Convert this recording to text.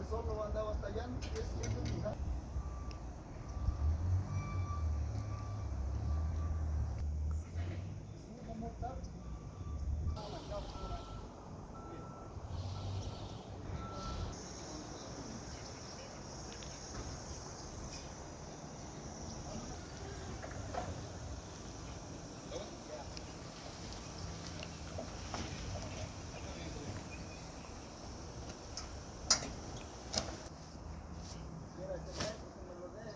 solo anda batallando, es un hija. Mira, ese gato que me lo dé.